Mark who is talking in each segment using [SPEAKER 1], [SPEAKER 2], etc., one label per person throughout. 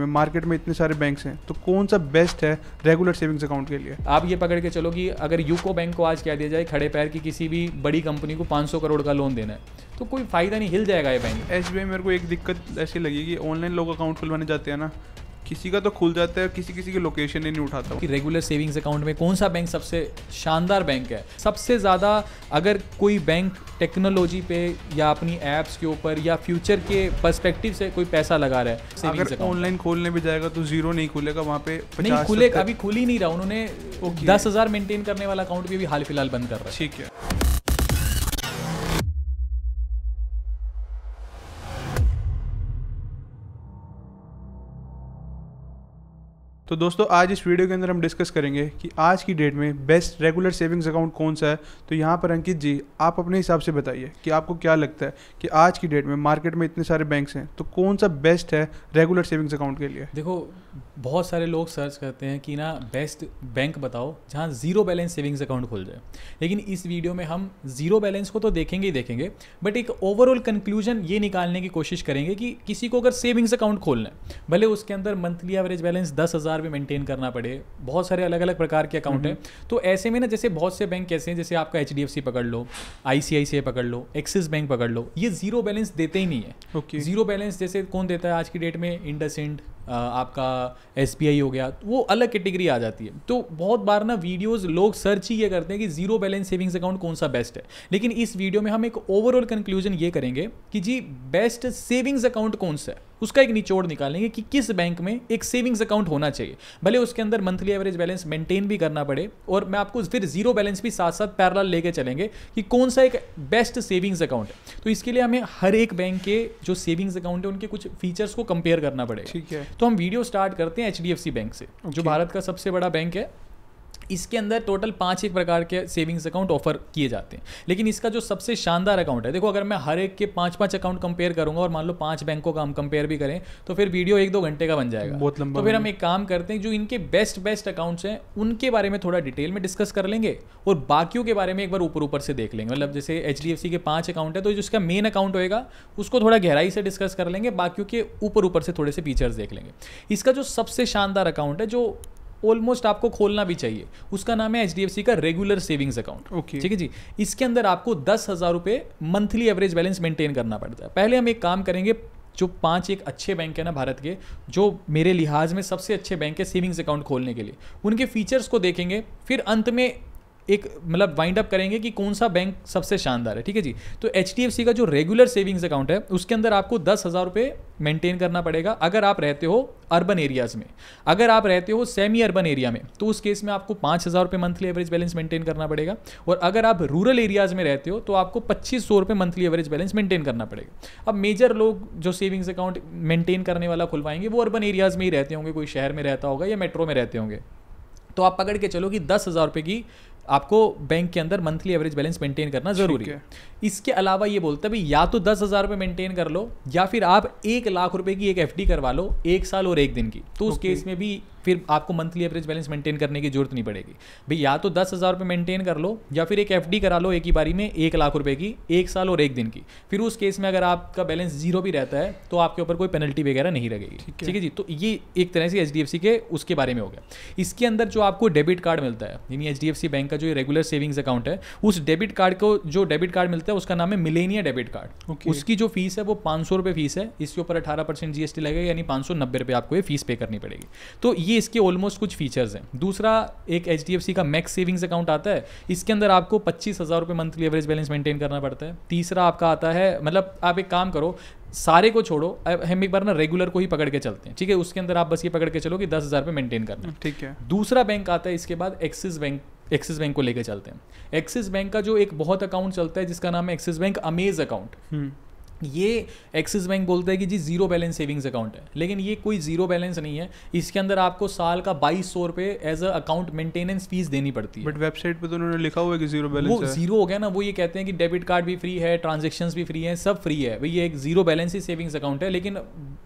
[SPEAKER 1] में मार्केट में इतने सारे बैंक्स हैं, तो कौन सा बेस्ट है रेगुलर सेविंग्स अकाउंट के लिए?
[SPEAKER 2] आप ये पकड़ के चलो कि अगर यूको बैंक को आज कह दिया जाए खड़े पैर की किसी भी बड़ी कंपनी को 500 करोड़ का लोन देना है, तो कोई फायदा नहीं, हिल जाएगा ये बैंक।
[SPEAKER 1] एसबीआई मेरे को एक दिक्कत ऐसी लगी कि ऑनलाइन लोग अकाउंट खुलवाने जाते हैं ना, किसी का तो खुल जाता है, किसी की लोकेशन ही नहीं उठाता।
[SPEAKER 2] कि रेगुलर सेविंग्स अकाउंट में कौन सा बैंक सबसे शानदार बैंक है? सबसे ज़्यादा अगर कोई बैंक टेक्नोलॉजी पे या अपनी ऐप्स के ऊपर या फ्यूचर के पर्सपेक्टिव से कोई पैसा लगा रहा है,
[SPEAKER 1] अगर ऑनलाइन खोलने भी जाएगा तो जीरो नहीं खुलेगा वहाँ पे,
[SPEAKER 2] नहीं खुलेगा, अभी खुल ही नहीं रहा। उन्होंने 10,000 मेंटेन करने वाला अकाउंट भी हाल फिलहाल बंद कर रहा है।
[SPEAKER 1] ठीक है। तो दोस्तों आज इस वीडियो के अंदर हम डिस्कस करेंगे कि आज की डेट में बेस्ट रेगुलर सेविंग्स अकाउंट कौन सा है। तो यहाँ पर अंकित जी, आप अपने हिसाब से बताइए कि आपको क्या लगता है कि आज की डेट में मार्केट में इतने सारे बैंक्स हैं, तो कौन सा बेस्ट है रेगुलर सेविंग्स अकाउंट के लिए?
[SPEAKER 2] देखो, बहुत सारे लोग सर्च करते हैं कि ना बेस्ट बैंक बताओ जहाँ जीरो बैलेंस सेविंग्स अकाउंट खुल जाए, लेकिन इस वीडियो में हम जीरो बैलेंस को तो देखेंगे ही देखेंगे, बट एक ओवरऑल कंक्लूजन ये निकालने की कोशिश करेंगे कि किसी को अगर सेविंग्स अकाउंट खोलना है, भले उसके अंदर मंथली एवरेज बैलेंस 10,000 भी मेंटेन करना पड़े, बहुत सारे अलग अलग प्रकार के अकाउंट हैं। तो ऐसे में ना, जैसे बहुत से बैंक कैसे हैं, जैसे आपका HDFC पकड़ लो, ICICI पकड़ लो, एक्सिस बैंक पकड़ लो, ये जीरो बैलेंस देते ही नहीं है। जीरो बैलेंस जैसे कौन देता है आज की डेट में? इंडसइंड, आपका SBI हो गया, वो अलग कैटेगरी आ जाती है। तो बहुत बार ना वीडियोस लोग सर्च ही ये करते हैं कि जीरो बैलेंस सेविंग्स अकाउंट कौन सा बेस्ट है, लेकिन इस वीडियो में हम एक ओवरऑल कंक्लूजन ये करेंगे कि जी बेस्ट सेविंग्स अकाउंट कौन सा है, उसका एक निचोड़ निकालेंगे कि किस बैंक में एक सेविंग्स अकाउंट होना चाहिए, भले उसके अंदर मंथली एवरेज बैलेंस मेंटेन भी करना पड़े, और मैं आपको फिर जीरो बैलेंस भी साथ साथ पैरेलल लेके चलेंगे कि कौन सा एक बेस्ट सेविंग्स अकाउंट है। तो इसके लिए हमें हर एक बैंक के जो सेविंग्स अकाउंट है उनके कुछ फीचर्स को कंपेयर करना पड़ेगा।
[SPEAKER 1] ठीक है।
[SPEAKER 2] तो हम वीडियो स्टार्ट करते हैं HDFC बैंक से, जो भारत का सबसे बड़ा बैंक है। इसके अंदर टोटल 5 एक प्रकार के सेविंग्स अकाउंट ऑफर किए जाते हैं, लेकिन इसका जो सबसे शानदार अकाउंट है, देखो अगर मैं हर एक के 5-5 अकाउंट कंपेयर करूंगा और मान लो 5 बैंकों का हम कंपेयर भी करें तो फिर वीडियो 1-2 घंटे का बन जाएगा,
[SPEAKER 1] बहुत लंबा।
[SPEAKER 2] तो फिर हम एक काम करते हैं, जो इनके बेस्ट अकाउंट्स हैं उनके बारे में थोड़ा डिटेल में डिस्कस कर लेंगे और बाकियों के बारे में एक बार ऊपर से देख लेंगे। मतलब जैसे HDFC के 5 अकाउंट है, तो जिसका मेन अकाउंट होएगा उसको थोड़ा गहराई से डिस्कस कर लेंगे, बाकियों के ऊपर से थोड़े से फीचर्स देख लेंगे। इसका जो सबसे शानदार अकाउंट है, जो ऑलमोस्ट आपको खोलना भी चाहिए, उसका नाम है HDFC का रेगुलर सेविंग्स अकाउंट। ठीक है जी। इसके अंदर आपको 10,000 रुपये मंथली एवरेज बैलेंस मेंटेन करना पड़ता है। पहले हम एक काम करेंगे, जो 5 एक अच्छे बैंक है ना भारत के, जो मेरे लिहाज में सबसे अच्छे बैंक है सेविंग्स अकाउंट खोलने के लिए, उनके फीचर्स को देखेंगे, फिर अंत में एक मतलब वाइंड अप करेंगे कि कौन सा बैंक सबसे शानदार है। ठीक है जी। तो HDFC का जो रेगुलर सेविंग्स अकाउंट है उसके अंदर आपको 10,000 रुपये मेंटेन करना पड़ेगा अगर आप रहते हो अर्बन एरियाज़ में। अगर आप रहते हो सेमी अर्बन एरिया में तो उस केस में आपको 5,000 रुपये मंथली एवरेज बैलेंस मेंटेन करना पड़ेगा, और अगर आप रूरल एरियाज़ में रहते हो तो आपको 2,500 रुपये मंथली एवरेज बैलेंस मेंटेन करना पड़ेगा। अब मेजर लोग जो सेविंग्स अकाउंट मेंटेन करने वाला खुलवाएंगे वो अर्बन एरियाज़ में ही रहते होंगे, कोई शहर में रहता होगा या मेट्रो में रहते होंगे। तो आप पकड़ के चलो कि 10,000 रुपये की आपको बैंक के अंदर मंथली एवरेज बैलेंस मेंटेन करना जरूरी है। इसके अलावा ये बोलता है भाई या तो 10,000 रुपये मेंटेन कर लो, या फिर आप 1 लाख रुपए की एक FD करवा लो 1 साल और 1 दिन की, तो उस केस में भी फिर आपको मंथली एवरेज बैलेंस मेंटेन करने की जरूरत नहीं पड़ेगी। भाई या तो 10,000 रुपये मेंटेन कर लो, या फिर एक FD करा लो एक ही बारी में 1 लाख रुपए की 1 साल और 1 दिन की, फिर उस केस में अगर आपका बैलेंस जीरो भी रहता है तो आपके ऊपर कोई पेनल्टी वगैरह नहीं लगेगी। ठीक है जी। तो ये एक तरह से HDFC के उसके बारे में हो गया। इसके अंदर जो आपको डेबिट कार्ड मिलता है, यानी HDFC बैंक का जो रेगुलर सेविंग्स अकाउंट है, उस डेबिट कार्ड को जो डेबिट कार्ड मिलता है उसका नाम है मिलेनिया डेबिट कार्ड। उसकी जो फीस है वो 500 रुपये फीस है, इसके ऊपर 18% GST लगेगा, यानी 590 रुपये आपको ये फीस पे करनी पड़ेगी। तो ये इसके ऑलमोस्ट कुछ फीचर्स हैं। दूसरा एक HDFC का मैक्स सेविंग्स अकाउंट आता है, इसके अंदर आपको 25,000 रुपये मंथली एवरेज बैलेंस मेंटेन करना पड़ता है। तीसरा आपका आता है, मतलब आप एक काम करो, सारे को छोड़ो, हम एक बार ना रेगुलर को ही पकड़ के चलते हैं। ठीक है। उसके अंदर आप बस ये पकड़ के चलो कि 10,000 रुपये मेंटेन करना है।
[SPEAKER 1] ठीक है।
[SPEAKER 2] दूसरा बैंक आता है इसके बाद एक्सिस बैंक। एक्सिस बैंक को लेकर चलते हैं। एक्सिस बैंक का जो एक बहुत अकाउंट चलता है जिसका नाम है एक्सिस बैंक अमेज अकाउंट। ये एक्सिस बैंक बोलता है कि जी जीरो बैलेंस सेविंग्स अकाउंट है, लेकिन ये कोई जीरो बैलेंस नहीं है। इसके अंदर आपको साल का 2,200 रुपये as a account maintenance fees देनी पड़ती है।
[SPEAKER 1] बट वेबसाइट पे तो उन्होंने लिखा हुआ है कि जीरो बैलेंस
[SPEAKER 2] वो जीरो हो गया ना, वो ये कहते हैं कि डेबिट कार्ड भी फ्री है, ट्रांजेक्शन्स भी फ्री है, सब फ्री है भाई, ये एक जीरो बैलेंस ही सेविंग्स अकाउंट है। लेकिन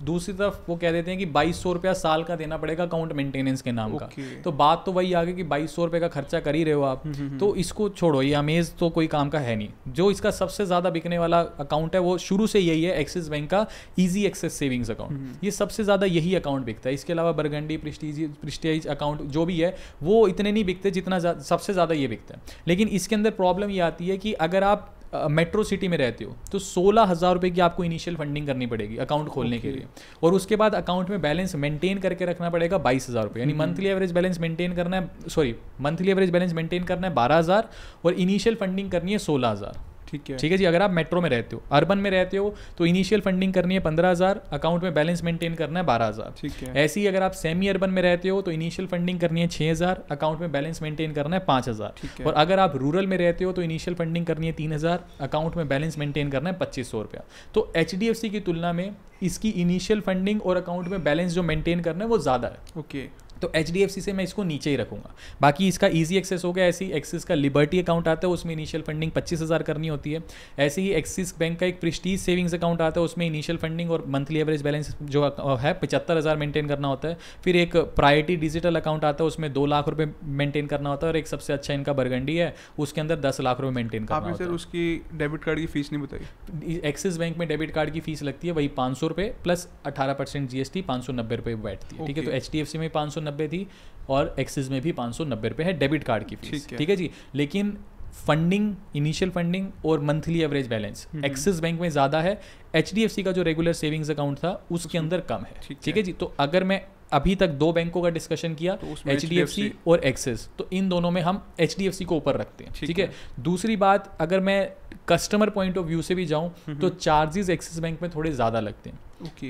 [SPEAKER 2] दूसरी तरफ वो कह देते हैं कि 2,200 रुपया साल का देना पड़ेगा अकाउंट मेंटेनेंस के नाम का। तो बात तो वही आ गई कि 2,200 रुपये का खर्चा कर ही रहे हो आप, तो इसको छोड़ो, ये अमेज तो कोई काम का है नहीं। जो इसका सबसे ज़्यादा बिकने वाला अकाउंट है वो शुरू से यही है एक्सिस बैंक का इजी एक्सेस सेविंग्स अकाउंट, ये सबसे ज़्यादा यही अकाउंट बिकता है। इसके अलावा बरगंडी, प्रेस्टीज अकाउंट जो भी है वो इतने नहीं बिकते जितना सबसे ज़्यादा ये बिकता है। लेकिन इसके अंदर प्रॉब्लम ये आती है कि अगर आप मेट्रो सिटी में रहते हो तो 16,000 रुपये की आपको इनिशियल फंडिंग करनी पड़ेगी अकाउंट खोलने के लिए, और उसके बाद अकाउंट में बैलेंस मेंटेन करके रखना पड़ेगा 22,000 रुपये, यानी मंथली एवरेज बैलेंस मेंटेन करना है, मंथली एवरेज बैलेंस मेंटेन करना है 12,000 और इनिशियल फंडिंग करनी है 16,000। ठीक है जी। अगर आप मेट्रो में रहते हो, अर्बन में रहते हो तो इनिशियल फंडिंग करनी है 15,000, अकाउंट में बैलेंस मेंटेन करना है 12,000। ठीक है। ऐसे ही अगर आप सेमी अर्बन में रहते हो तो इनिशियल फंडिंग करनी है 6,000, अकाउंट में बैलेंस मेंटेन करना है 5,000। और अगर आप रूरल में रहते हो तो इनिशियल फंडिंग करनी है 3,000, अकाउंट में बैलेंस मेंटेन करना है 2,500 रुपया। तो HDFC की तुलना में इसकी इनिशियल फंडिंग और अकाउंट में बैलेंस जो मेंटेन करना है वो ज़्यादा है। ओके। तो HDFC से मैं इसको नीचे ही रखूंगा। बाकी इसका इजी एक्सेस हो गया, ऐसे ही एक्सिस का लिबर्टी अकाउंट आता है, उसमें इनिशियल फंडिंग 25,000 करनी होती है। ऐसे ही एक्सिस बैंक का एक प्रेस्टीज सेविंग्स अकाउंट आता है, उसमें इनिशियल फंडिंग और मंथली एवरेज बैलेंस जो है 75,000 मेंटेन करना होता है। फिर एक प्रायोरिटी डिजिटल अकाउंट आता है, उसमें 2 लाख रुपये मेंटेन करना होता है, और एक सबसे अच्छा इनका बरगंडी है, उसके अंदर 10 लाख रुपये मेंटेन करना होता है।
[SPEAKER 1] उसकी डेबिट कार्ड की फीस नहीं बताई?
[SPEAKER 2] एक्सिस बैंक में डेबिट कार्ड की फीस लगती है वही 500 रुपये प्लस 18% GST, 590 रुपये बैठती है। ठीक है। तो HDFC में 590 थी और एक्सिस में भी 590 रुपये है डेबिट कार्ड की फीस। ठीक है जी। लेकिन फंडिंग, इनिशियल फंडिंग और monthly average balance axis bank में ज़्यादा है, HDFC का जो रेगुलर सेविंग्स अकाउंट था उसके अंदर कम है। ठीक है जी। तो अगर मैं अभी तक 2 बैंकों का डिस्कशन किया, तो HDFC और एक्सिस, तो इन दोनों में हम HDFC को ऊपर रखते हैं। ठीक है। दूसरी बात, अगर मैं कस्टमर पॉइंट ऑफ व्यू से भी जाऊं तो चार्जेस एक्सिस बैंक में थोड़े ज़्यादा लगते हैं।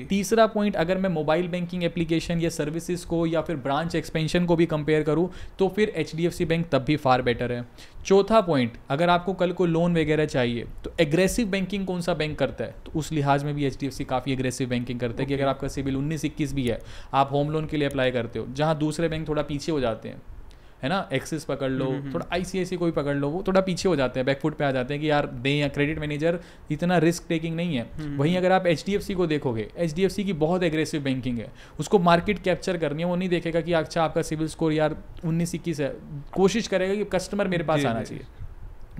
[SPEAKER 2] तीसरा पॉइंट, अगर मैं मोबाइल बैंकिंग एप्लीकेशन या सर्विसेज को या फिर ब्रांच एक्सपेंशन को भी कंपेयर करूं तो फिर HDFC बैंक तब भी फार बेटर है। चौथा पॉइंट, अगर आपको कल को लोन वगैरह चाहिए तो एग्रेसिव बैंकिंग कौन सा बैंक करता है, तो उस लिहाज में भी HDFC काफ़ी एग्रेसिव बैंकिंग करता है कि अगर आपका सिबिल 19-21 भी है, आप होम लोन के लिए अप्लाई करते हो, जहाँ दूसरे बैंक थोड़ा पीछे हो जाते हैं, है ना, एक्सिस पकड़ लो, थोड़ा ICICI कोई पकड़ लो, वो थोड़ा पीछे हो जाते हैं, बैकफुट पे आ जाते हैं कि यार दें, या क्रेडिट मैनेजर इतना रिस्क टेकिंग नहीं है। वहीं अगर आप HDFC को देखोगे, HDFC की बहुत एग्रेसिव बैंकिंग है, उसको मार्केट कैप्चर करनी है, वो नहीं देखेगा कि अच्छा आपका सिविल स्कोर यार 19-21 है, कोशिश करेगा कि कस्टमर मेरे पास आना चाहिए,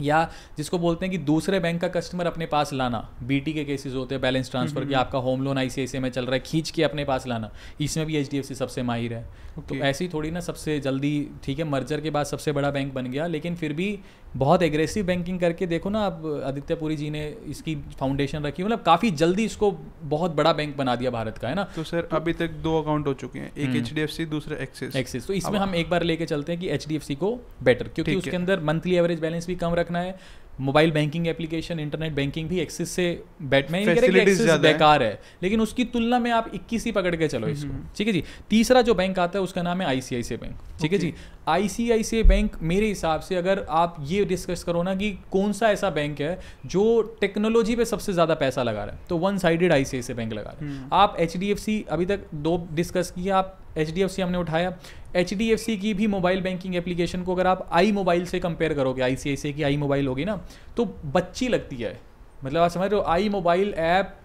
[SPEAKER 2] या जिसको बोलते हैं कि दूसरे बैंक का कस्टमर अपने पास लाना। BT के केसेस होते हैं, बैलेंस ट्रांसफर कि आपका होम लोन ICICI में चल रहा है, खींच के अपने पास लाना, इसमें भी HDFC सबसे माहिर है। तो ऐसी थोड़ी ना सबसे जल्दी, ठीक है, मर्जर के बाद सबसे बड़ा बैंक बन गया, लेकिन फिर भी बहुत एग्रेसिव बैंकिंग करके देखो ना, अब आदित्य पुरी जी ने इसकी फाउंडेशन रखी, मतलब काफ़ी जल्दी इसको बहुत बड़ा बैंक बना दिया भारत का, है ना।
[SPEAKER 1] तो सर अभी तक 2 अकाउंट हो चुके हैं, एक HDFC, दूसरा एक्सिस।
[SPEAKER 2] तो इसमें हम एक बार लेके चलते हैं कि HDFC को बेटर, क्योंकि उसके अंदर मंथली एवरेज बैलेंस भी कम रखना है, mobile banking application, internet banking भी एक्सिस से बेकार है, लेकिन उसकी तुलना में आप 21 ही पकड़ के चलो इसको। ठीक है जी। तीसरा जो बैंक आता है उसका नाम है ICICI बैंक। ठीक है जी। ICICI बैंक मेरे हिसाब से, अगर आप ये डिस्कस करो ना कि कौन सा ऐसा बैंक है जो टेक्नोलॉजी पे सबसे ज़्यादा पैसा लगा रहा है, तो 1 साइडेड ICICI बैंक लगा रहा है। आप HDFC अभी तक 2 डिस्कस किया, आप HDFC हमने उठाया, HDFC की भी मोबाइल बैंकिंग एप्लीकेशन को अगर आप आई मोबाइल से कंपेयर करोगे, ICICI की आई मोबाइल होगी ना, तो बच्ची लगती है। मतलब आप समझ रहे हो, आई मोबाइल ऐप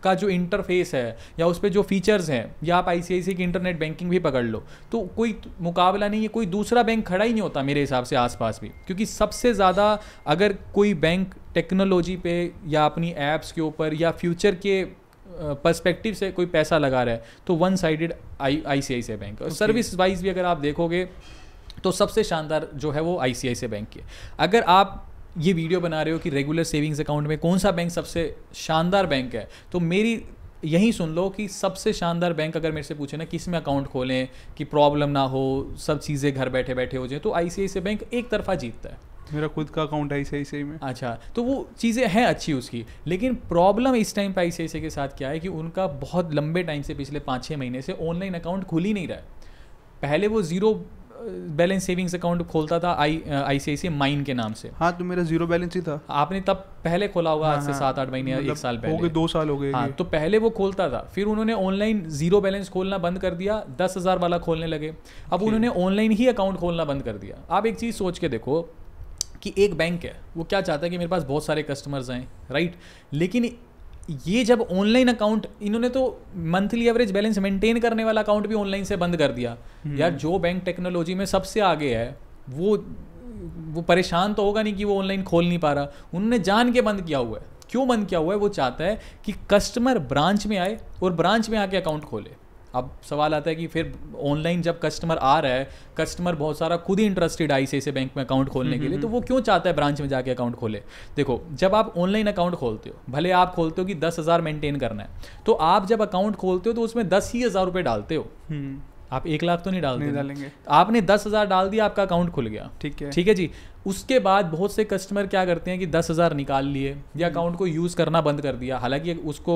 [SPEAKER 2] का जो इंटरफेस है या उस पर जो फीचर्स हैं, या आप ICICI की इंटरनेट बैंकिंग भी पकड़ लो, तो कोई मुकाबला नहीं है, कोई दूसरा बैंक खड़ा ही नहीं होता मेरे हिसाब से आसपास भी, क्योंकि सबसे ज़्यादा अगर कोई बैंक टेक्नोलॉजी पे या अपनी ऐप्स के ऊपर या फ्यूचर के पर्सपेक्टिव से कोई पैसा लगा रहा है तो 1 साइडेड ICICI बैंक। और सर्विस वाइज भी अगर आप देखोगे तो सबसे शानदार जो है वो ICICI बैंक की है। अगर आप ये वीडियो बना रहे हो कि रेगुलर सेविंग्स अकाउंट में कौन सा बैंक सबसे शानदार बैंक है, तो मेरी यही सुन लो कि सबसे शानदार बैंक अगर मेरे से पूछे ना किस में अकाउंट खोलें कि प्रॉब्लम ना हो, सब चीज़ें घर बैठे बैठे हो जाए, तो ICICI बैंक एक तरफा जीतता है।
[SPEAKER 1] मेरा खुद का अकाउंट ICICI में।
[SPEAKER 2] अच्छा, तो वो चीज़ें हैं अच्छी उसकी, लेकिन प्रॉब्लम इस टाइम पे ICICI के साथ क्या है कि उनका बहुत लंबे टाइम से, पिछले 5-6 महीने से ऑनलाइन अकाउंट खुल ही नहीं रहा है। पहले वो 0 बैलेंस सेविंग्स अकाउंट खोलता था ICICI माइन के नाम से।
[SPEAKER 1] हाँ, तो मेरा 0 बैलेंस ही था।
[SPEAKER 2] आपने तब पहले खोला होगा, आज से 7-8 महीने, मतलब 1 साल पहले
[SPEAKER 1] हो गए, 2 साल हो गए।
[SPEAKER 2] हाँ, तो पहले वो खोलता था, फिर उन्होंने ऑनलाइन 0 बैलेंस खोलना बंद कर दिया, 10,000 वाला खोलने लगे। अब उन्होंने ऑनलाइन ही अकाउंट खोलना बंद कर दिया। आप एक चीज़ सोच के देखो कि एक बैंक है, वो क्या चाहता है कि मेरे पास बहुत सारे कस्टमर्स आएँ, राइट, लेकिन ये जब ऑनलाइन अकाउंट, इन्होंने तो मंथली एवरेज बैलेंस मेंटेन करने वाला अकाउंट भी ऑनलाइन से बंद कर दिया। यार, जो बैंक टेक्नोलॉजी में सबसे आगे है वो परेशान तो होगा नहीं कि वो ऑनलाइन खोल नहीं पा रहा, उन्होंने जान के बंद किया हुआ है। क्यों बंद किया हुआ है? वो चाहता है कि कस्टमर ब्रांच में आए और ब्रांच में आके अकाउंट खोले। अब सवाल आता है कि फिर ऑनलाइन जब कस्टमर आ रहा है, कस्टमर बहुत सारा खुद ही इंटरेस्टेड ICICI बैंक में अकाउंट खोलने के लिए, तो वो क्यों चाहता है ब्रांच में जाके अकाउंट खोले? देखो, जब आप ऑनलाइन अकाउंट खोलते हो, भले आप खोलते हो कि 10,000 मेंटेन करना है, तो आप जब अकाउंट खोलते हो तो उसमें 10,000 रुपये डालते हो। आप 1 लाख तो नहीं डालेंगे। आपने 10,000 डाल दिया, आपका अकाउंट खुल गया। ठीक है जी। उसके बाद बहुत से कस्टमर क्या करते हैं कि 10,000 निकाल लिए या अकाउंट को यूज़ करना बंद कर दिया। हालांकि उसको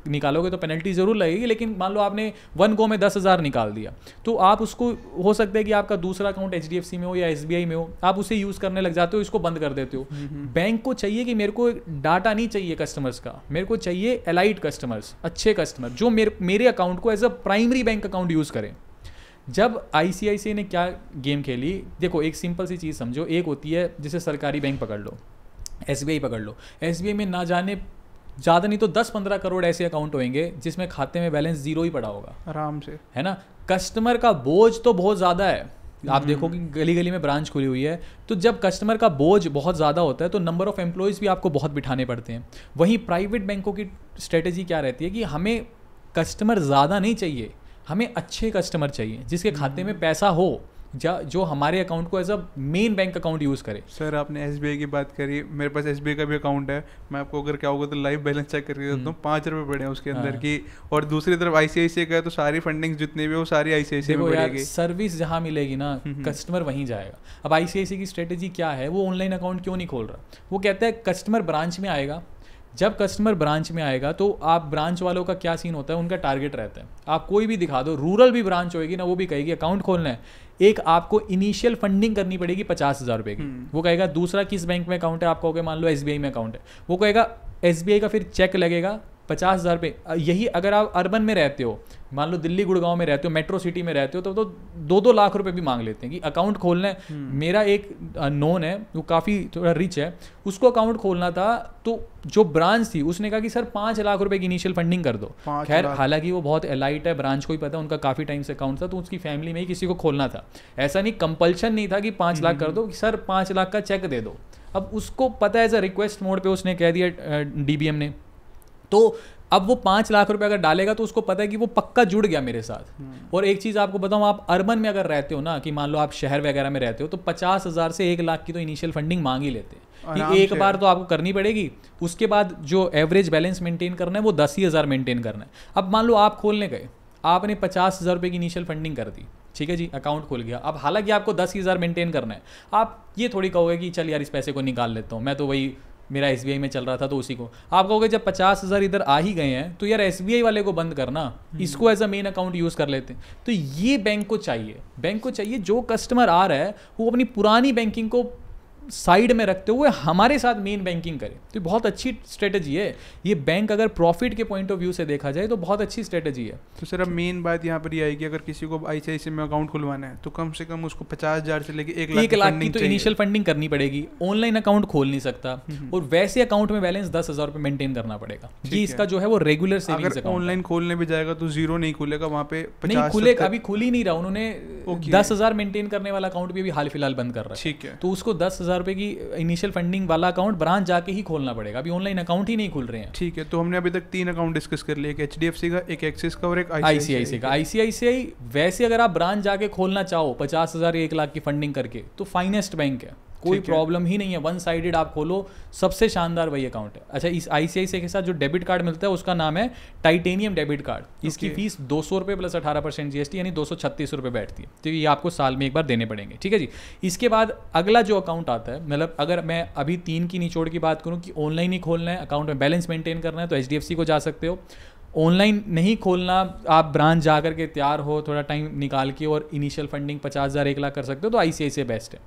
[SPEAKER 2] निकालोगे तो पेनल्टी ज़रूर लगेगी, लेकिन मान लो आपने 1 गो में 10,000 निकाल दिया, तो आप उसको, हो सकता है कि आपका दूसरा अकाउंट HDFC में हो या SBI में हो, आप उसे यूज़ करने लग जाते हो, इसको बंद कर देते हो। बैंक को चाहिए कि मेरे को डाटा नहीं चाहिए कस्टमर्स का, मेरे को चाहिए एलाइट कस्टमर्स, अच्छे कस्टमर जो मेरे अकाउंट को as a primary bank account use करें। जब ICICI ने क्या गेम खेली, देखो एक सिंपल सी चीज़ समझो, एक होती है जैसे सरकारी बैंक पकड़ लो, SBI पकड़ लो, SBI में ना जाने ज़्यादा नहीं तो 10-15 करोड़ ऐसे अकाउंट होंगे जिसमें खाते में बैलेंस 0 ही पड़ा होगा आराम से, है ना। कस्टमर का बोझ तो बहुत ज़्यादा है। आप देखो कि गली गली में ब्रांच खुली हुई है, तो जब कस्टमर का बोझ बहुत ज़्यादा होता है तो नंबर ऑफ़ एम्प्लॉयज़ भी आपको बहुत बिठाने पड़ते हैं। वहीं प्राइवेट बैंकों की स्ट्रेटेजी क्या रहती है कि हमें कस्टमर ज़्यादा नहीं चाहिए, हमें अच्छे कस्टमर चाहिए जिसके खाते में पैसा हो, जो हमारे अकाउंट को as a main bank account use करे।
[SPEAKER 1] सर आपने SBI की बात करी, मेरे पास SBI का भी अकाउंट है। मैं आपको अगर क्या होगा तो लाइव बैलेंस चेक करके देता हूँ, 5 रुपये पड़े हैं उसके अंदर की। और दूसरी तरफ ICICI का है तो सारी फंडिंग जितनी भी वो सारी ICICI में पड़ेगी।
[SPEAKER 2] सर्विस जहाँ मिलेगी ना, कस्टमर वहीं जाएगा। अब ICICI की स्ट्रेटेजी क्या है, वो ऑनलाइन अकाउंट क्यों नहीं खोल रहा? वो कहता है कस्टमर ब्रांच में आएगा, जब कस्टमर ब्रांच में आएगा तो आप ब्रांच वालों का क्या सीन होता है, उनका टारगेट रहता है, आप कोई भी दिखा दो, रूरल भी ब्रांच होएगी ना, वो भी कहेगी अकाउंट खोलना है, एक आपको इनिशियल फंडिंग करनी पड़ेगी 50,000 रुपये की। वो कहेगा दूसरा किस बैंक में अकाउंट है, आप कहोगे मान लो SBI में अकाउंट है, वो कहेगा SBI का फिर चेक लगेगा 50,000 रुपये। यही अगर आप अर्बन में रहते हो, मान लो दिल्ली गुड़गांव में रहते हो, मेट्रो सिटी में रहते हो, तो 2-2 लाख रुपए भी मांग लेते हैं कि अकाउंट खोलना है। मेरा एक नोन है, वो काफ़ी थोड़ा रिच है, उसको अकाउंट खोलना था, तो जो ब्रांच थी उसने कहा कि सर 5 लाख रुपए की इनिशियल फंडिंग कर दो। खैर हालांकि वो बहुत एलाइट है, ब्रांच को ही पता, उनका काफ़ी टाइम से अकाउंट था, तो उसकी फैमिली में ही किसी को खोलना था। ऐसा नहीं, कंपल्शन नहीं था कि 5 लाख कर दो, सर 5 लाख का चेक दे दो। अब उसको पता है, एज अ रिक्वेस्ट मोड पे उसने कह दिया DBM ने, तो अब वो 5 लाख रुपए अगर डालेगा तो उसको पता है कि वो पक्का जुड़ गया मेरे साथ। और एक चीज़ आपको बताऊं, आप अर्बन में अगर रहते हो ना, कि मान लो आप शहर वगैरह में रहते हो, तो 50,000 से 1 लाख की तो इनिशियल फंडिंग मांग ही लेते हैं कि एक बार तो आपको करनी पड़ेगी। उसके बाद जो एवरेज बैलेंस मेंटेन करना है वो 10,000 मेंटेन करना है। अब मान लो आप खोलने गए, आपने 50,000 रुपये की इनिशियल फंडिंग कर दी, ठीक है जी, अकाउंट खुल गया। अब हालांकि आपको 10,000 मेंटेन करना है, आप ये थोड़ी कहोगे कि चल यार इस पैसे को निकाल लेता हूँ, मैं तो वही मेरा SBI में चल रहा था तो उसी को। आप कहोगे जब 50,000 इधर आ ही गए हैं तो यार SBI वाले को बंद करना, इसको as a main account use कर लेते हैं। तो ये बैंक को चाहिए जो कस्टमर आ रहा है वो अपनी पुरानी बैंकिंग को साइड में रखते हुए हमारे साथ मेन बैंकिंग करे। तो बहुत अच्छी स्ट्रेटजी है ये। बैंक अगर प्रॉफिट के पॉइंट ऑफ व्यू से देखा जाए तो बहुत अच्छी स्ट्रेटजी है।
[SPEAKER 1] तो सर अब मेन बात यहाँ पर ये आएगी, अगर किसी को ICICI में अकाउंट खुलवाना है तो कम से कम उसको 50,000 से लेके 1 लाख
[SPEAKER 2] की तो इनिशियल फंडिंग करनी पड़ेगी। ऑनलाइन अकाउंट खोल नहीं सकता, और वैसे अकाउंट में बैलेंस 10,000 रुपये मेंटेन करना पड़ेगा। ये इसका जो है वो रेगुलर सेविंग्स अकाउंट।
[SPEAKER 1] ऑनलाइन खोलने भी जाएगा तो 0 नहीं खुलेगा, वहाँ पे
[SPEAKER 2] नहीं खुलेगा, अभी खुल ही नहीं रहा। उन्होंने 10,000 मेंटेन करने वाला अकाउंट भी अभी हाल फिलहाल बंद कर रहा है, ठीक है। तो उसको 10,000 रुपये की इनिशियल फंडिंग वाला अकाउंट ब्रांच जाके ही खोलना पड़ेगा, अभी ऑनलाइन अकाउंट ही नहीं खुल रहे हैं, ठीक है।
[SPEAKER 1] तो हमने अभी तक 3 अकाउंट डिस्कस कर लिए, एक HDFC का, एक एक्सिस का और एक
[SPEAKER 2] ICICI का। ICICI वैसे अगर आप ब्रांच जाके खोलना चाहो 50,000 या 1 लाख की फंडिंग करके तो फाइनेस्ट बैंक है, कोई प्रॉब्लम ही नहीं है। 1 साइडेड आप खोलो, सबसे शानदार वही अकाउंट है। अच्छा, इस ICICI के साथ जो डेबिट कार्ड मिलता है उसका नाम है टाइटेनियम डेबिट कार्ड। इसकी फीस 200 रुपये प्लस 18% GST यानी 236 रुपये बैठती है, तो ये आपको साल में एक बार देने पड़ेंगे, ठीक है जी। इसके बाद अगला जो अकाउंट आता है, मतलब अगर मैं अभी 3 की निचोड़ की बात करूँ कि ऑनलाइन ही खोलना है, अकाउंट में बैलेंस मेंटेन करना है, तो HDFC को जा सकते हो। ऑनलाइन नहीं खोलना, आप ब्रांच जा कर के तैयार हो, थोड़ा टाइम निकाल के और इनिशियल फंडिंग 50,000 1 लाख कर सकते हो, तो ICICI बेस्ट है।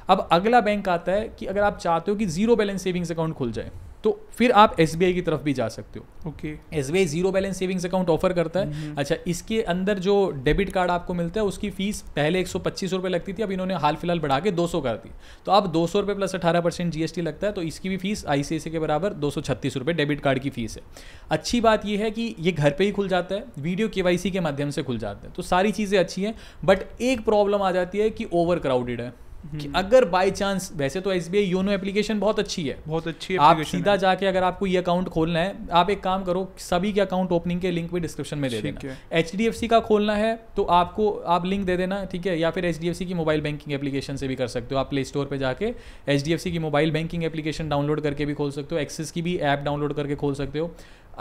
[SPEAKER 2] अब अगला बैंक आता है कि अगर आप चाहते हो कि 0 बैलेंस सेविंग्स अकाउंट खुल जाए तो फिर आप SBI की तरफ भी जा सकते हो।
[SPEAKER 1] Okay,
[SPEAKER 2] SBI 0 balance savings account offer करता है। अच्छा, इसके अंदर जो डेबिट कार्ड आपको मिलता है उसकी फीस पहले 125 रुपये लगती थी, अब इन्होंने हाल फिलहाल बढ़ा के 200 कर दी, तो अब 200 रुपये प्लस 18% GST लगता है, तो इसकी भी फीस ICICI के बराबर 236 रुपये डेबिट कार्ड की फीस है। अच्छी बात यह है कि ये घर पर ही खुल जाता है, वीडियो KYC के माध्यम से खुल जाता है, तो सारी चीज़ें अच्छी हैं। बट एक प्रॉब्लम आ जाती है कि ओवर क्राउडेड है। कि अगर बाय चांस, वैसे तो SBI योनो एप्लीकेशन बहुत अच्छी है,
[SPEAKER 1] बहुत अच्छी
[SPEAKER 2] आप
[SPEAKER 1] application
[SPEAKER 2] सीधा
[SPEAKER 1] है।
[SPEAKER 2] जाके अगर आपको ये अकाउंट खोलना है, आप एक काम करो, सभी के अकाउंट ओपनिंग के लिंक भी डिस्क्रिप्शन में दे
[SPEAKER 1] ठीक
[SPEAKER 2] देना।
[SPEAKER 1] है।
[SPEAKER 2] HDFC का खोलना है तो आप लिंक दे देना, ठीक है, या फिर HDFC की मोबाइल बैंकिंग एप्लीकेशन से भी कर सकते हो। आप प्ले स्टोर पे जाके HDFC की मोबाइल बैंकिंग एप्लीकेशन डाउनलोड करके भी खोल सकते हो, एक्सिस की भी ऐप डाउनलोड करके खोल सकते हो,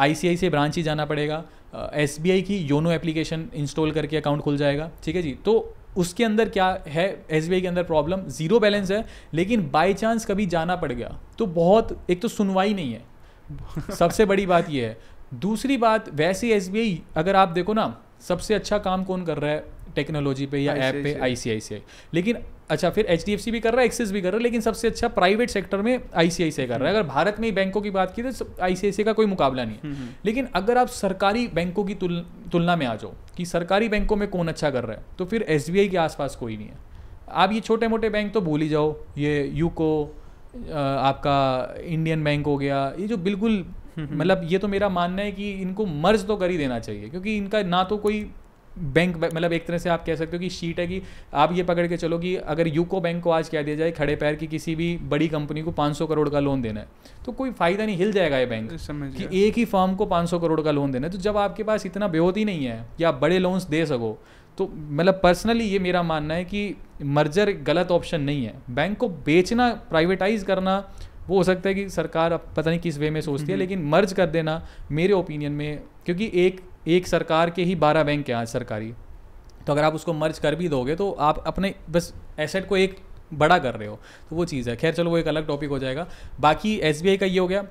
[SPEAKER 2] ICICI ब्रांच ही जाना पड़ेगा, SBI की योनो एप्लीकेशन इंस्टॉल करके अकाउंट खुल जाएगा, ठीक है जी। तो उसके अंदर क्या है, SBI के अंदर प्रॉब्लम जीरो बैलेंस है, लेकिन बाय चांस कभी जाना पड़ गया तो बहुत, एक तो सुनवाई नहीं है सबसे बड़ी बात ये है। दूसरी बात, वैसे SBI अगर आप देखो ना, सबसे अच्छा काम कौन कर रहा है टेक्नोलॉजी पे या ऐप पे, ICICI। लेकिन अच्छा, फिर HDFC भी कर रहा है, एक्सिस भी कर रहा है, लेकिन सबसे अच्छा प्राइवेट सेक्टर में ICICI कर रहा है। अगर भारत में ही बैंकों की बात की तो ICICI का कोई मुकाबला नहीं है। लेकिन अगर आप सरकारी बैंकों की तुलना में आ जाओ कि सरकारी बैंकों में कौन अच्छा कर रहा है, तो फिर SBI के आसपास कोई नहीं है। आप ये छोटे मोटे बैंक तो भूल ही जाओ, ये यूको, आपका इंडियन बैंक हो गया, ये जो बिल्कुल मतलब, ये तो मेरा मानना है कि इनको मर्ज तो कर ही देना चाहिए, क्योंकि इनका ना तो कोई बैंक, मतलब एक तरह से आप कह सकते हो कि शीट है कि आप ये पकड़ के चलो कि अगर यूको बैंक को आज कह दिया जाए खड़े पैर की किसी भी बड़ी कंपनी को 500 करोड़ का लोन देना है, तो कोई फायदा नहीं, हिल जाएगा ये बैंक कि एक ही फर्म को 500 करोड़ का लोन देना है। तो जब आपके पास इतना बेहोत ही नहीं है कि आप बड़े लोन्स दे सको, तो मतलब पर्सनली ये मेरा मानना है कि मर्जर गलत ऑप्शन नहीं है। बैंक को बेचना, प्राइवेटाइज करना, वो हो सकता है कि सरकार अब पता नहीं किस वे में सोचती है, लेकिन मर्ज कर देना मेरे ओपिनियन में, क्योंकि एक सरकार के ही 12 बैंक हैं आज सरकारी, तो अगर आप उसको मर्ज कर भी दोगे तो आप अपने बस एसेट को एक बड़ा कर रहे हो, तो वो चीज़ है। खैर चलो, वो एक अलग टॉपिक हो जाएगा। बाकी SBI का ये हो गया।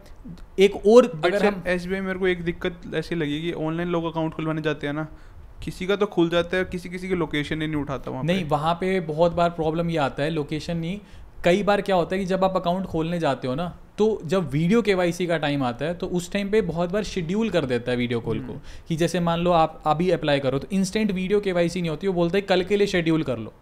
[SPEAKER 2] एक और अगर हम
[SPEAKER 1] SBI, मेरे को एक दिक्कत ऐसी लगी कि ऑनलाइन लोग अकाउंट खुलवाने जाते हैं ना, किसी का तो खुल जाता है, किसी की लोकेशन ही नहीं उठाता वहाँ
[SPEAKER 2] नहीं, वहाँ पे बहुत बार प्रॉब्लम ये आता है, लोकेशन नहीं, कई बार क्या होता है कि जब आप अकाउंट खोलने जाते हो ना, तो जब वीडियो KYC का टाइम आता है तो उस टाइम पे बहुत बार शेड्यूल कर देता है वीडियो कॉल को, कि जैसे मान लो आप अभी अप्लाई करो तो इंस्टेंट वीडियो KYC नहीं होती, वो बोलते हैं कल के लिए शेड्यूल कर लो।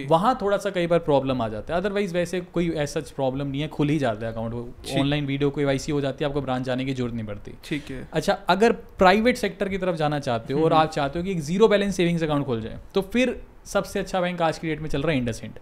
[SPEAKER 2] वहाँ थोड़ा सा कई बार प्रॉब्लम आ जाता है, अदरवाइज वैसे कोई ऐसा प्रॉब्लम नहीं है, खुल ही जाता है अकाउंट, ऑनलाइन वीडियो KYC हो जाती है, आपको ब्रांच जाने की जरूरत नहीं पड़ती।
[SPEAKER 1] ठीक है।
[SPEAKER 2] अच्छा, अगर प्राइवेट सेक्टर की तरफ जाना चाहते हो और आप चाहते हो कि एक जीरो बैलेंस सेविंग्स अकाउंट खुल जाए, तो फिर सबसे अच्छा बैंक आज की डेट में चल रहा है इंडसइंड।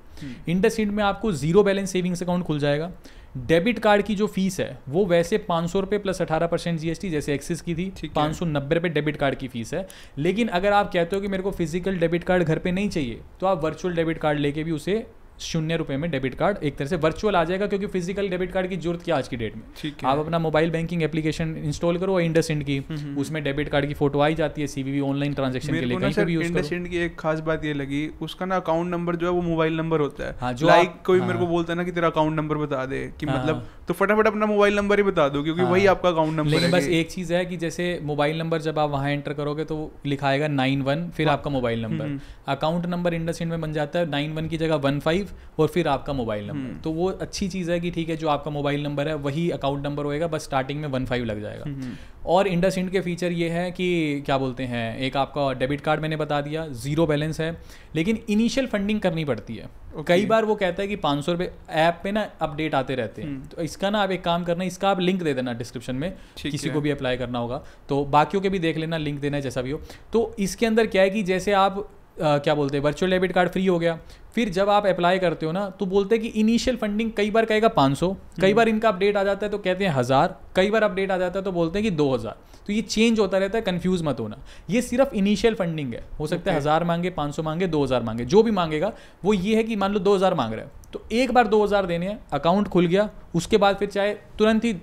[SPEAKER 2] इंडसइंड में आपको जीरो बैलेंस सेविंग्स अकाउंट खुल जाएगा। डेबिट कार्ड की जो फीस है वो वैसे 500 रुपये प्लस 18% GST जैसे एक्सिस की थी, 590 रुपये डेबिट कार्ड की फीस है। लेकिन अगर आप कहते हो कि मेरे को फिजिकल डेबिट कार्ड घर पे नहीं चाहिए, तो आप वर्चुअल डेबिट कार्ड लेके भी उसे 0 रुपये में डेबिट कार्ड एक तरह से वर्चुअल आ जाएगा, क्योंकि फिजिकल डेबिट कार्ड की जरूरत क्या आज की डेट में। आप अपना मोबाइल बैंकिंग एप्लीकेशन इंस्टॉल करो इंडसइंड की, उसमें डेबिट कार्ड की फोटो आई जाती है, CVV ऑनलाइन ट्रांजैक्शन के लिए कहीं पे भी यूज करो।
[SPEAKER 1] इंडसइंड की एक खास बात ये लगी, उसका ना अकाउंट नंबर जो है वो मोबाइल नंबर होता है। हाँ, लाइक कोई मेरे को बोलता है ना कि तेरा अकाउंट नंबर बता दे, कि मतलब तो फटाफट अपना मोबाइल नंबर ही बता दो, क्योंकि वही आपका अकाउंट नंबर है।
[SPEAKER 2] लेकिन बस एक चीज़ है कि जैसे मोबाइल नंबर जब आप वहाँ एंटर करोगे तो लिखाएगा 91, फिर आपका mobile number. Account number IndusInd में बन जाता है 91 की जगह 15 और फिर आपका मोबाइल नंबर। तो वो अच्छी चीज़ है कि ठीक है, जो आपका मोबाइल नंबर है वही अकाउंट नंबर होएगा, बस स्टार्टिंग में 15 लग जाएगा। और इंडसइंड के फीचर ये है कि क्या बोलते हैं, एक आपका डेबिट कार्ड मैंने बता दिया, जीरो बैलेंस है, लेकिन इनिशियल फंडिंग करनी पड़ती है। कई बार वो कहता है कि 500 रुपये, ऐप पे ना अपडेट आते रहते हैं, तो इसका ना आप एक काम करना, इसका आप लिंक दे देना डिस्क्रिप्शन में, किसी को भी अप्लाई करना होगा तो बाकियों के भी देख लेना, लिंक देना है जैसा भी हो। तो इसके अंदर क्या है कि जैसे आप क्या बोलते हैं, वर्चुअल डेबिट कार्ड फ्री हो गया, फिर जब आप अप्लाई करते हो ना तो बोलते हैं कि इनिशियल फंडिंग कई बार कहेगा 500, कई बार इनका अपडेट आ जाता है तो कहते हैं 1000, कई बार अपडेट आ जाता है तो बोलते हैं कि 2000। तो ये चेंज होता रहता है, कंफ्यूज मत होना, ये सिर्फ इनिशियल फंडिंग है। हो सकता है 1000 मांगे, 500 मांगे, 2000 मांगे, जो भी मांगेगा वो ये है कि मान लो 2000 मांग रहा है तो एक बार 2000 देने हैं, अकाउंट खुल गया, उसके बाद फिर चाहे तुरंत ही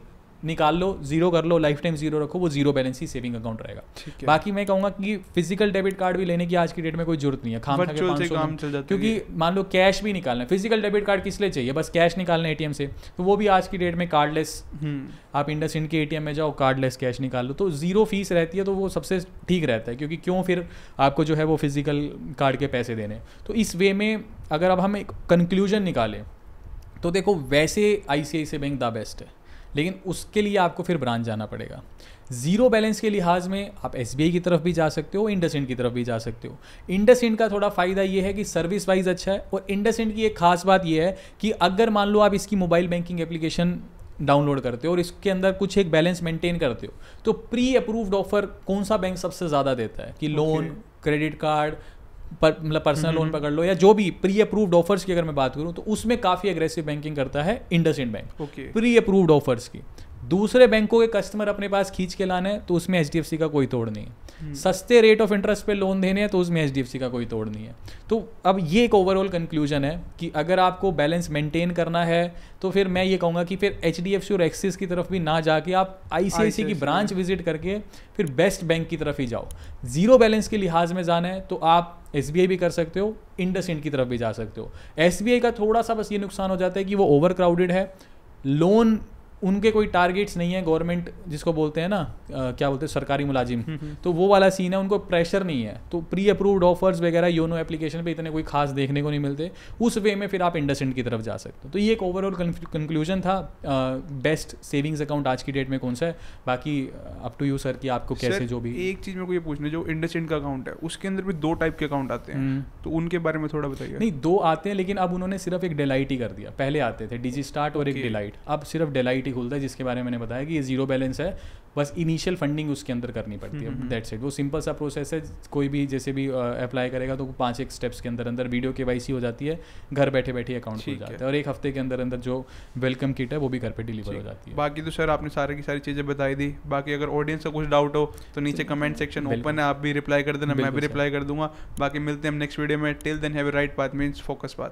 [SPEAKER 2] निकाल लो, जीरो कर लो, लाइफ टाइम जीरो रखो, वो जीरो बैलेंस ही सेविंग अकाउंट रहेगा। बाकी मैं कहूँगा कि फिजिकल डेबिट कार्ड भी लेने की आज की डेट में कोई जरूरत नहीं है, खाम खा के 500, क्योंकि मान लो कैश भी निकालना है, फिजिकल डेबिट कार्ड किस लिए चाहिए, बस कैश निकालना है ATM से, तो वो भी आज की डेट में कार्डलेस, आप इंडसइंड के ATM में जाओ, कार्डलेस कैश निकाल लो, तो जीरो फीस रहती है, तो वो सबसे ठीक रहता है, क्योंकि क्यों फिर आपको जो है वो फिजिकल कार्ड के पैसे देने। तो इस वे में अगर अब हम एक कंक्लूजन निकालें तो देखो, वैसे ICICI बैंक द बेस्ट है, लेकिन उसके लिए आपको फिर ब्रांच जाना पड़ेगा। जीरो बैलेंस के लिहाज में आप SBI की तरफ भी जा सकते हो, इंडसइंड की तरफ भी जा सकते हो। इंडसइंड का थोड़ा फ़ायदा ये है कि सर्विस वाइज अच्छा है, और इंडसइंड की एक खास बात ये है कि अगर मान लो आप इसकी मोबाइल बैंकिंग एप्लीकेशन डाउनलोड करते हो और इसके अंदर कुछ एक बैलेंस मेंटेन करते हो, तो प्री अप्रूव्ड ऑफर कौन सा बैंक सबसे ज़्यादा देता है कि लोन, क्रेडिट कार्ड, मतलब पर्सनल लोन पकड़ लो या जो भी प्री अप्रूव्ड ऑफर्स की अगर मैं बात करूं तो उसमें काफ़ी एग्रेसिव बैंकिंग करता है IndusInd bank.
[SPEAKER 1] Okay.
[SPEAKER 2] Pre approved offers की दूसरे बैंकों के कस्टमर अपने पास खींच के लाने हैं तो उसमें HDFC का कोई तोड़ नहीं है। सस्ते रेट ऑफ इंटरेस्ट पे लोन देने हैं तो उसमें HDFC का कोई तोड़ नहीं है। तो अब ये एक ओवरऑल कंक्लूजन है कि अगर आपको बैलेंस मेंटेन करना है तो फिर मैं ये कहूँगा कि फिर HDFC और एक्सिस की तरफ भी ना जाके आप ICICI की ब्रांच विजिट करके फिर बेस्ट बैंक की तरफ ही जाओ। जीरो बैलेंस के लिहाज में जाना है तो आप SBI भी कर सकते हो, इंडसइंड की तरफ भी जा सकते हो। SBI का थोड़ा सा बस ये नुकसान हो जाता है कि वो ओवर क्राउडेड है, लोन उनके कोई टारगेट्स नहीं है, गवर्नमेंट जिसको बोलते हैं ना क्या बोलते हैं सरकारी मुलाजिम, तो वो वाला सीन है, उनको प्रेशर नहीं है। तो प्री अप्रूव्ड ऑफर्स वगैरह योनो एप्लीकेशन पे इतने कोई खास देखने को नहीं मिलते, उस वे में फिर आप इंडसइंड की तरफ जा सकते हो। तो ये एक ओवरऑल कंक्लूजन था बेस्ट सेविंग्स अकाउंट आज की डेट में कौन सा है। बाकी अप टू यू सर कि आपको कैसे जो भी।
[SPEAKER 1] एक चीज़ मेरे को ये पूछना है, जो इंडसइंड का अकाउंट है उसके अंदर भी 2 टाइप के अकाउंट आते हैं, तो उनके बारे में थोड़ा बताइए।
[SPEAKER 2] नहीं 2 आते हैं लेकिन अब उन्होंने सिर्फ एक डेलाइट ही कर दिया। पहले आते थे डिजी स्टार्ट और एक डेलाइट, अब सिर्फ डेलाइट ही खुलता है, जिसके बारे में मैंने बताया कि ये जीरो बैलेंस है, बस इनिशियल फंडिंग उसके अंदर करनी पड़ती है, दैट्स इट। वो सिंपल सा प्रोसेस है, कोई भी जैसे भी अप्लाई करेगा तो 5 स्टेप्स के अंदर अंदर वीडियो KYC हो जाती है, घर बैठे बैठे अकाउंट खुल जाता है, और 1 हफ्ते के अंदर अंदर जो वेलकम किट है वो भी घर पे डिलीवर हो जाती है।
[SPEAKER 1] बाकी तो सर आपने सारी की सारी चीज़ें बताई दी। बाकी अगर ऑडियंस का कुछ डाउट हो तो नीचे कमेंट सेक्शन ओपन है, आप भी रिप्लाई कर देना, मैं भी रिप्लाई कर दूंगा। बाकी मिलते हैं हम नेक्स्ट वीडियो में। Till then have a right path means focus path.